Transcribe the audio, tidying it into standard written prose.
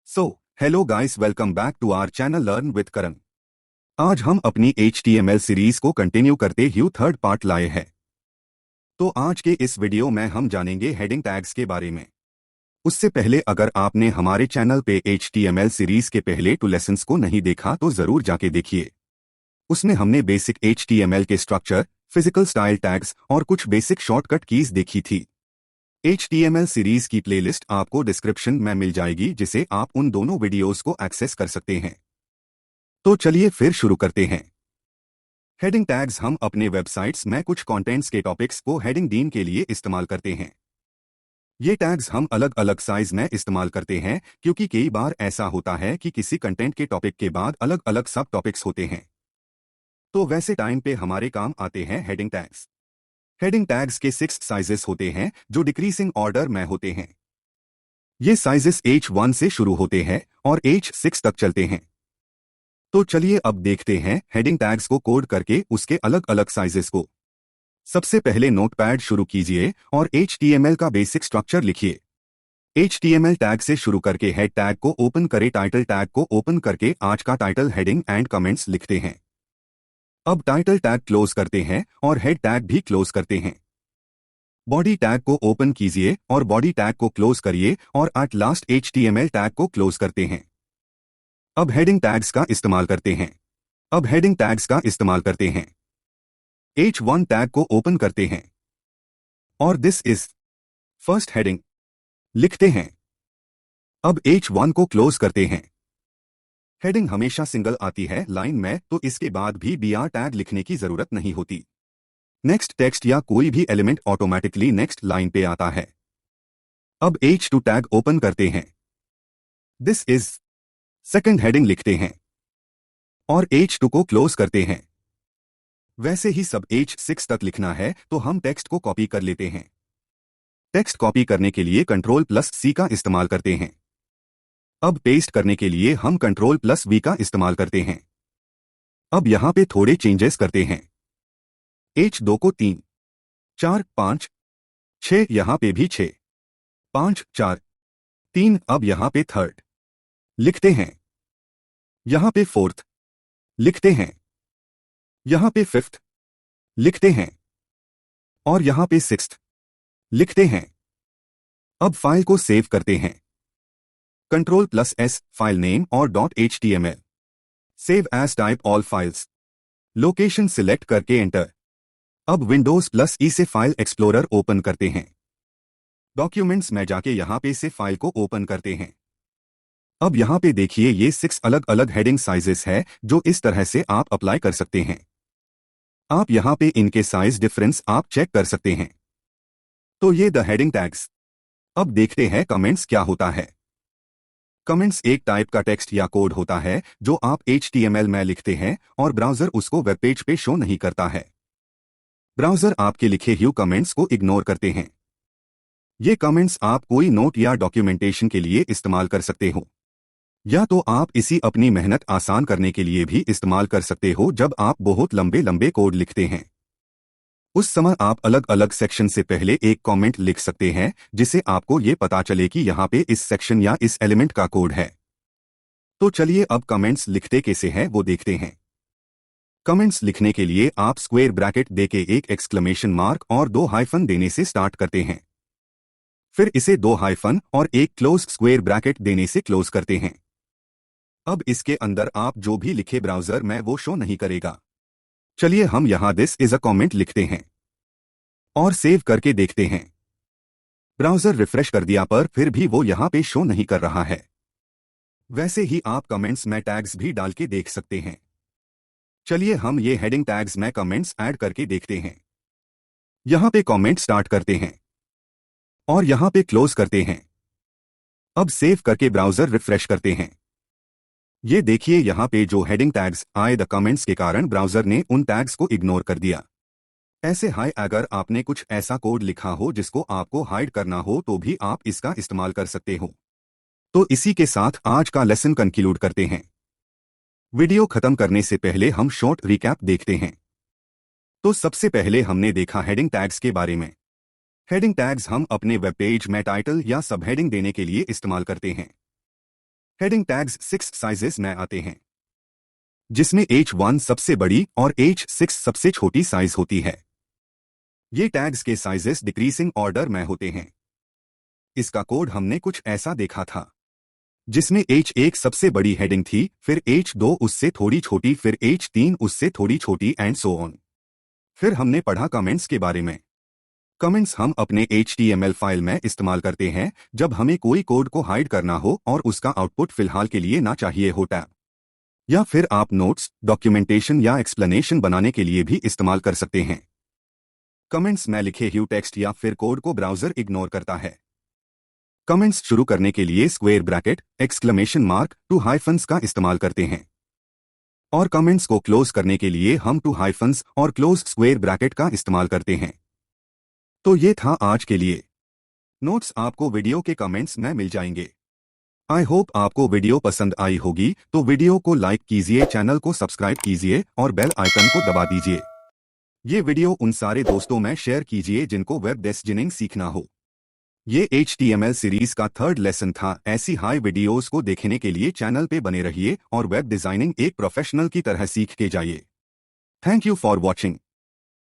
Hello guys, welcome back to our channel learn with Karan. आज हम अपनी HTML सीरीज को कंटिन्यू करते हुए थर्ड पार्ट लाए हैं। तो आज के इस वीडियो में हम जानेंगे हेडिंग टैग्स के बारे में। उससे पहले अगर आपने हमारे चैनल पे HTML सीरीज के पहले 2 लेसन्स को नहीं देखा तो जरूर जाके देखिए। उसमें हमने बेसिक HTML के स्ट्रक्चर, फिजिकल स्टाइल टैग्स और कुछ बेसिक शॉर्टकट कीज देखी थी। HTML सीरीज की प्लेलिस्ट आपको डिस्क्रिप्शन में मिल जाएगी, जिसे आप उन दोनों वीडियोस को एक्सेस कर सकते हैं। तो चलिए फिर शुरू करते हैं। हेडिंग टैग्स हम अपने वेबसाइट्स में कुछ कंटेंट्स के टॉपिक्स को हेडिंग देने के लिए इस्तेमाल करते हैं। ये टैग्स हम अलग अलग साइज में इस्तेमाल करते हैं, क्योंकि कई बार ऐसा होता है कि किसी कंटेंट के टॉपिक के बाद अलग अलग सब टॉपिक्स होते हैं। तो वैसे टाइम पे हमारे काम आते हैं हेडिंग टैग्स। हेडिंग टैग्स के 6 साइजेस होते हैं जो डिक्रीजिंग ऑर्डर में होते हैं। ये साइजेस H1 से शुरू होते हैं और H6 तक चलते हैं। तो चलिए अब देखते हैं हेडिंग टैग्स को कोड करके उसके अलग अलग साइजेस को। सबसे पहले नोटपैड शुरू कीजिए और HTML का बेसिक स्ट्रक्चर लिखिए। HTML टैग से शुरू करके हेड टैग को ओपन करें, टाइटल टैग को ओपन करके आज का टाइटल, हेडिंग एंड कमेंट्स लिखते हैं। अब टाइटल टैग क्लोज करते हैं और हेड टैग भी क्लोज करते हैं। बॉडी टैग को ओपन कीजिए और बॉडी टैग को क्लोज करिए और एट लास्ट HTML टैग को क्लोज करते हैं। अब हेडिंग टैग्स का इस्तेमाल करते हैं। H1 टैग को ओपन करते हैं और दिस इज फर्स्ट हेडिंग लिखते हैं। अब H1 को क्लोज करते हैं। हेडिंग हमेशा सिंगल आती है लाइन में, तो इसके बाद भी BR टैग लिखने की जरूरत नहीं होती। नेक्स्ट टेक्स्ट या कोई भी एलिमेंट ऑटोमेटिकली नेक्स्ट लाइन पे आता है। अब H2 टैग ओपन करते हैं। दिस इज सेकंड हेडिंग लिखते हैं और H2 को क्लोज करते हैं। वैसे ही सब H6 तक लिखना है, तो हम टेक्स्ट को कॉपी कर लेते हैं। टेक्स्ट कॉपी करने के लिए Ctrl+C का इस्तेमाल करते हैं। अब पेस्ट करने के लिए हम Ctrl+V का इस्तेमाल करते हैं। अब यहां पे थोड़े चेंजेस करते हैं। H2 को 3, 4, 5, 6, यहां पे भी 6, 5, 4, 3। अब यहां पे थर्ड लिखते हैं। यहां पे फोर्थ लिखते हैं। यहां पे फिफ्थ लिखते हैं और यहां पे सिक्स्थ लिखते हैं। अब फाइल को सेव करते हैं। Ctrl+S फाइल नेम और .html। Save as type all files. Location select करके एंटर। अब Windows+E से फाइल एक्सप्लोरर ओपन करते हैं। डॉक्यूमेंट्स में जाके यहां पे से फाइल को ओपन करते हैं। अब यहां पे देखिए, ये 6 अलग अलग हेडिंग साइजेस है जो इस तरह से आप अप्लाई कर सकते हैं। आप यहां पे इनके साइज डिफरेंस आप चेक कर सकते हैं। तो ये द हेडिंग टैग्स। अब देखते हैं कमेंट्स क्या होता है। कमेंट्स एक टाइप का टेक्स्ट या कोड होता है जो आप HTML में लिखते हैं और ब्राउजर उसको वेब पेज पे शो नहीं करता है। ब्राउजर आपके लिखे हुए कमेंट्स को इग्नोर करते हैं। ये कमेंट्स आप कोई नोट या डॉक्यूमेंटेशन के लिए इस्तेमाल कर सकते हो, या तो आप इसी अपनी मेहनत आसान करने के लिए भी इस्तेमाल कर सकते हो। जब आप बहुत लंबे लंबे कोड लिखते हैं, उस समय आप अलग अलग सेक्शन से पहले एक कमेंट लिख सकते हैं, जिसे आपको ये पता चले कि यहाँ पे इस सेक्शन या इस एलिमेंट का कोड है। तो चलिए अब कमेंट्स लिखते कैसे हैं वो देखते हैं। कमेंट्स लिखने के लिए आप स्क्वायर ब्रैकेट देके एक एक्सक्लेमेशन मार्क और 2 हाइफन देने से स्टार्ट करते हैं। फिर इसे 2 हाइफन और एक क्लोज स्क्वायर ब्रैकेट देने से क्लोज करते हैं। अब इसके अंदर आप जो भी लिखे ब्राउजर में वो शो नहीं करेगा। चलिए हम यहां दिस इज अ कमेंट लिखते हैं और सेव करके देखते हैं। ब्राउजर रिफ्रेश कर दिया पर फिर भी वो यहां पे शो नहीं कर रहा है। वैसे ही आप कमेंट्स में टैग्स भी डाल के देख सकते हैं। चलिए हम ये हेडिंग टैग्स में कमेंट्स ऐड करके देखते हैं। यहां पे कमेंट स्टार्ट करते हैं और यहां पे क्लोज करते हैं। अब सेव करके ब्राउजर रिफ्रेश करते हैं। ये देखिए, यहां पे जो हेडिंग टैग्स आए द कमेंट्स के कारण ब्राउजर ने उन टैग्स को इग्नोर कर दिया। ऐसे हाई अगर आपने कुछ ऐसा कोड लिखा हो जिसको आपको हाइड करना हो तो भी आप इसका इस्तेमाल कर सकते हो। तो इसी के साथ आज का लेसन कंक्लूड करते हैं। वीडियो खत्म करने से पहले हम शॉर्ट रिकैप देखते हैं। तो सबसे पहले हमने देखा हेडिंग टैग्स के बारे में। हेडिंग टैग्स हम अपने वेब पेज में टाइटल या सब हेडिंग देने के लिए इस्तेमाल करते हैं। हेडिंग टैग्स 6 साइजेस में आते हैं, जिसमें H1 सबसे बड़ी और H6 सबसे छोटी साइज होती है। ये टैग्स के साइजेस डिक्रीजिंग ऑर्डर में होते हैं। इसका कोड हमने कुछ ऐसा देखा था, जिसमें H1 सबसे बड़ी हेडिंग थी, फिर H2 उससे थोड़ी छोटी, फिर H3 उससे थोड़ी छोटी एंड सो ऑन। फिर हमने पढ़ा कमेंट्स के बारे में। कमेंट्स हम अपने HTML फाइल में इस्तेमाल करते हैं जब हमें कोई कोड को हाइड करना हो और उसका आउटपुट फिलहाल के लिए ना चाहिए हो टैब। या फिर आप नोट्स, डॉक्यूमेंटेशन या एक्सप्लेनेशन बनाने के लिए भी इस्तेमाल कर सकते हैं। कमेंट्स में लिखे हुए टेक्स्ट या फिर कोड को ब्राउज़र इग्नोर करता है। कमेंट्स शुरू करने के लिए square bracket, exclamation mark, two hyphens का इस्तेमाल करते हैं, और कमेंट्स को क्लोज करने के लिए हम टू हाइफन्स और क्लोज स्क्वेयर ब्रैकेट का इस्तेमाल करते हैं। तो ये था आज के लिए। नोट्स आपको वीडियो के कमेंट्स में मिल जाएंगे। आई होप आपको वीडियो पसंद आई होगी, तो वीडियो को लाइक कीजिए, चैनल को सब्सक्राइब कीजिए और बेल आइकन को दबा दीजिए। ये वीडियो उन सारे दोस्तों में शेयर कीजिए जिनको वेब डिजाइनिंग सीखना हो। ये HTML सीरीज का 3rd लेसन था। ऐसी हाई वीडियोस को देखने के लिए चैनल पे बने रहिए और वेब डिजाइनिंग एक प्रोफेशनल की तरह सीख के जाइए। Thank you for watching.